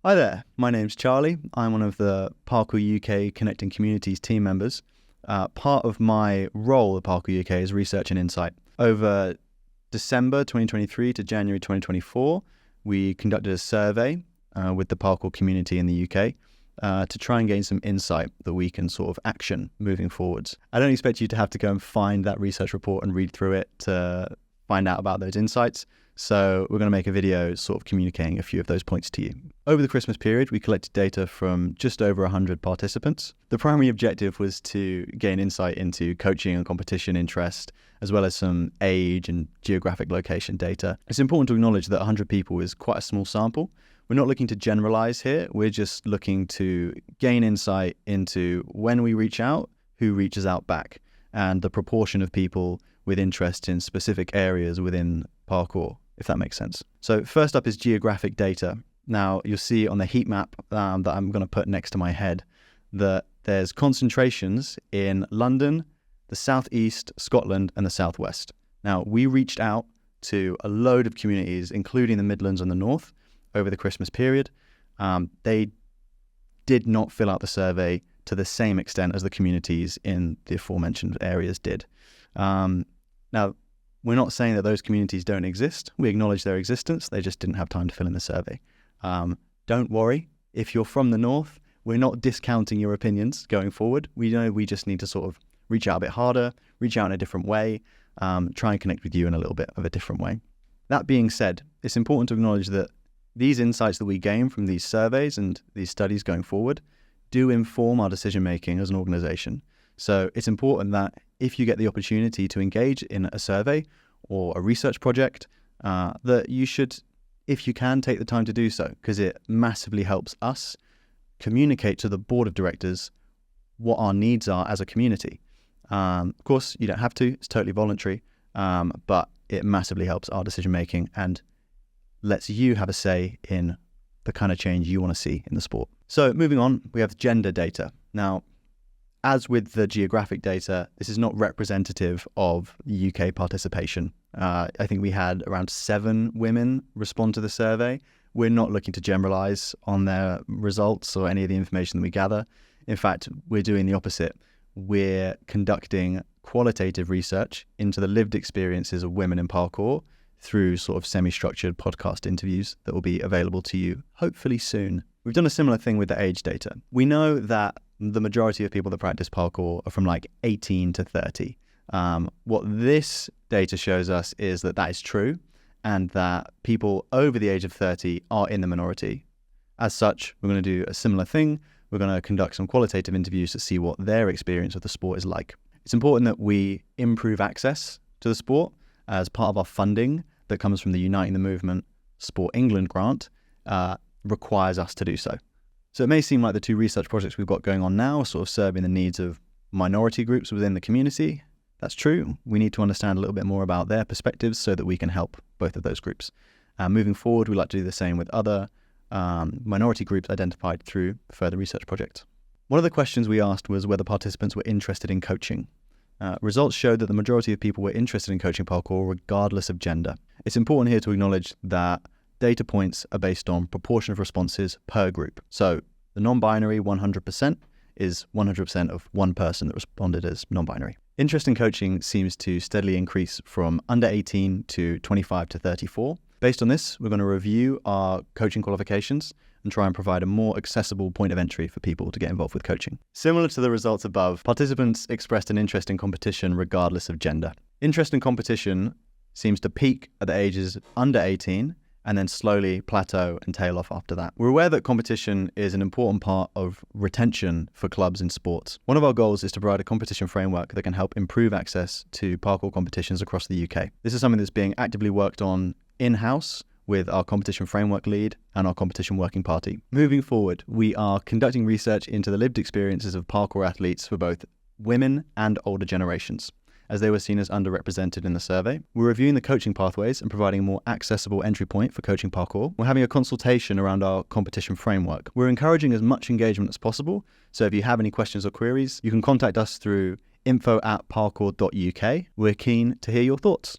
Hi there, my name's Charlie. I'm one of the Parkour UK Connecting Communities team members. Part of my role at Parkour UK is research and insight. Over December 2023 to January 2024, we conducted a survey with the parkour community in the UK to try and gain some insight that we can sort of action moving forwards. I don't expect you to have to go and find that research report and read through it to find out about those insights. So we're going to make a video sort of communicating a few of those points to you. Over the Christmas period, we collected data from just over 100 participants. The primary objective was to gain insight into coaching and competition interest, as well as some age and geographic location data. It's important to acknowledge that 100 people is quite a small sample. We're not looking to generalize here. We're just looking to gain insight into when we reach out, who reaches out back, and the proportion of people with interest in specific areas within parkour, if that makes sense. So first up is geographic data. Now you'll see on the heat map that I'm going to put next to my head that there's concentrations in London, the southeast, Scotland, and the southwest. Now we reached out to a load of communities, including the Midlands and the North, over the Christmas period. They did not fill out the survey to the same extent as the communities in the aforementioned areas did. Now, we're not saying that those communities don't exist. We acknowledge their existence. They just didn't have time to fill in the survey. Don't worry. If you're from the North, we're not discounting your opinions going forward. We know we just need to sort of reach out a bit harder, reach out in a different way, try and connect with you in a little bit of a different way. That being said, it's important to acknowledge that these insights that we gain from these surveys and these studies going forward do inform our decision-making as an organization. So it's important that if you get the opportunity to engage in a survey or a research project, that you should, if you can, take the time to do so, because it massively helps us communicate to the board of directors what our needs are as a community. Of course, you don't have to, it's totally voluntary, but it massively helps our decision-making and lets you have a say in the kind of change you want to see in the sport. So moving on, we have gender data. Now, as with the geographic data, this is not representative of UK participation. I think we had around 7 women respond to the survey. We're not looking to generalize on their results or any of the information that we gather. In fact, we're doing the opposite. We're conducting qualitative research into the lived experiences of women in parkour through sort of semi-structured podcast interviews that will be available to you hopefully soon. We've done a similar thing with the age data. We know that the majority of people that practice parkour are from like 18 to 30. What this data shows us is that that is true and that people over the age of 30 are in the minority. As such, we're going to do a similar thing. We're going to conduct some qualitative interviews to see what their experience of the sport is like. It's important that we improve access to the sport as part of our funding that comes from the Uniting the Movement Sport England grant requires us to do so. So it may seem like the 2 research projects we've got going on now are sort of serving the needs of minority groups within the community. That's true. We need to understand a little bit more about their perspectives so that we can help both of those groups. Moving forward, we'd like to do the same with other minority groups identified through further research projects. One of the questions we asked was whether participants were interested in coaching. Results showed that the majority of people were interested in coaching parkour regardless of gender. It's important here to acknowledge that data points are based on proportion of responses per group. So the non-binary 100% is 100% of one person that responded as non-binary. Interest in coaching seems to steadily increase from under 18 to 25 to 34. Based on this, we're going to review our coaching qualifications and try and provide a more accessible point of entry for people to get involved with coaching. Similar to the results above, participants expressed an interest in competition regardless of gender. Interest in competition seems to peak at the ages under 18 and then slowly plateau and tail off after that. We're aware that competition is an important part of retention for clubs in sports. One of our goals is to provide a competition framework that can help improve access to parkour competitions across the UK. This is something that's being actively worked on in-house with our competition framework lead and our competition working party. Moving forward, we are conducting research into the lived experiences of parkour athletes for both women and older generations, as they were seen as underrepresented in the survey. We're reviewing the coaching pathways and providing a more accessible entry point for coaching parkour. We're having a consultation around our competition framework. We're encouraging as much engagement as possible, so if you have any questions or queries, you can contact us through info@parkour.uk. We're keen to hear your thoughts.